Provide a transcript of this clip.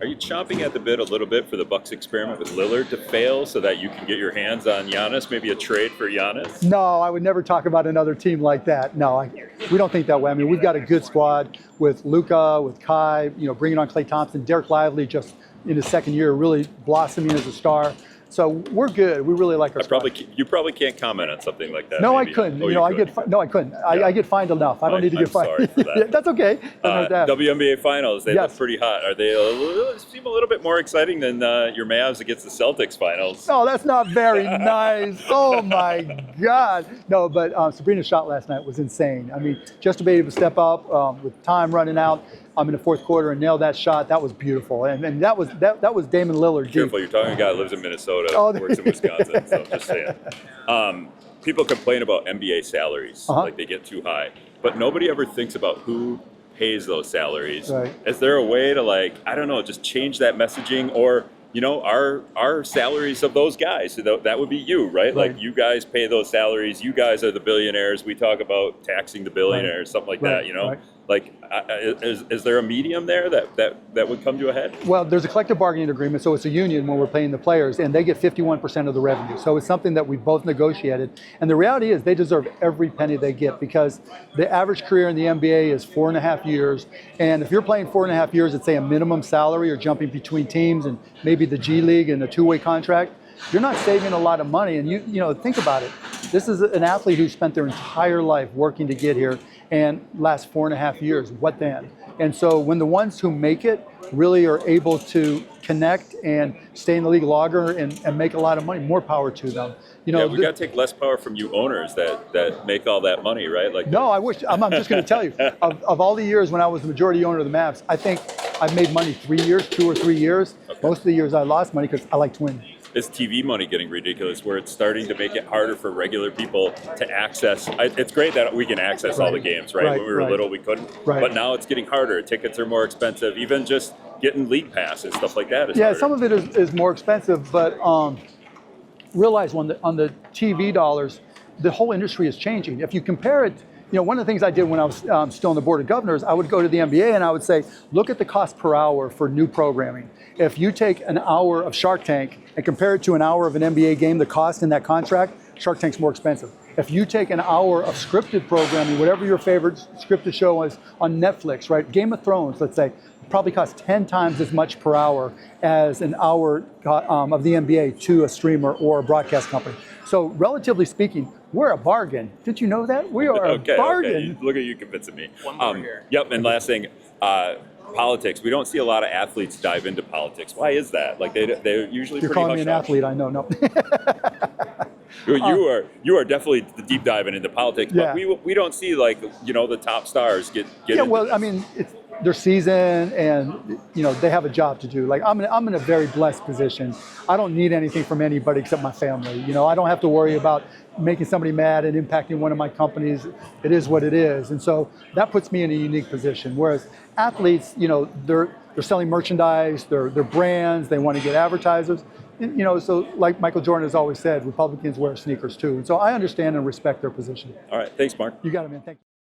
Are you chomping at the bit a little bit for the Bucks experiment with Lillard to fail so that you can get your hands on Giannis, maybe a trade for Giannis? No, I would never talk about another team like that. No, we don't think that way. I mean, we've got a good squad with Luka, with Kai, bringing on Klay Thompson, Derek Lively just in his second year really blossoming as a star. So we're good. We really like our squad. You probably can't comment on something like that. No, maybe. I couldn't. Oh, I couldn't. Yeah. I get fined enough. I don't need to get fined. Sorry for that. That's okay. WNBA Finals, they Yes. look pretty hot. Are they seem a little bit more exciting than your Mavs against the Celtics Finals? No, that's not very nice. Oh my God. No, but Sabrina's shot last night was insane. I mean, just to be able to step up with time running out in the fourth quarter and nail that shot, that was beautiful. And that was Damon Lillard. Careful, you're talking to a guy who lives in Minnesota, works in Wisconsin, so just saying. People complain about NBA salaries, like they get too high, but nobody ever thinks about who pays those salaries. Right. Is there a way to just change that messaging, or our salaries of those guys? So that would be you, right? Like you guys pay those salaries. You guys are the billionaires. We talk about taxing the billionaires, something like that. Right. Like, is there a medium there that would come to a head? Well, there's a collective bargaining agreement, so it's a union when we're paying the players, and they get 51% of the revenue. So it's something that we both negotiated. And the reality is they deserve every penny they get, because the average career in the NBA is 4.5 years. And if you're playing 4.5 years at, say, a minimum salary or jumping between teams and maybe the G League and a two-way contract, you're not saving a lot of money. And you think about it. This is an athlete who spent their entire life working to get here, and last 4.5 years, what then? And so when the ones who make it really are able to connect and stay in the league longer and make a lot of money, more power to them. We got to take less power from you owners that make all that money, right? No, I wish. I'm just going to tell you, of all the years when I was the majority owner of the Mavs, I think I've made money 2 or 3 years. Okay. Most of the years I lost money because I like to win. Is TV money getting ridiculous, where it's starting to make it harder for regular people to access? It's great that we can access all the games, right? When we were little, we couldn't. Right. But now it's getting harder. Tickets are more expensive. Even just getting league pass and stuff like that is harder. Harder. Some of it is more expensive, but realize on the TV dollars, the whole industry is changing. If you compare it, one of the things I did when I was still on the board of governors, I would go to the NBA and I would say, look at the cost per hour for new programming. If you take an hour of Shark Tank and compare it to an hour of an NBA game, the cost in that contract, Shark Tank's more expensive. If you take an hour of scripted programming, whatever your favorite scripted show is on Netflix, right? Game of Thrones, let's say, probably costs 10 times as much per hour as an hour of the NBA to a streamer or a broadcast company. So relatively speaking, we're a bargain. Did you know that? We are a bargain. Okay. Look at you convincing me. One more here. Yep, and last thing, politics. We don't see a lot of athletes dive into politics. Why is that? Like they usually You're pretty calling much me an athlete, I know. No. You are definitely deep diving into politics, but we don't see the top stars get into well, this. I mean, it's their season, and they have a job to do. Like I'm in a very blessed position. I don't need anything from anybody except my family. I don't have to worry about making somebody mad and impacting one of my companies. It is what it is, and so that puts me in a unique position. Whereas athletes, they're selling merchandise, they're brands, they want to get advertisers. So like Michael Jordan has always said, Republicans wear sneakers too. And so I understand and respect their position. All right, thanks, Mark. You got it, man. Thank you.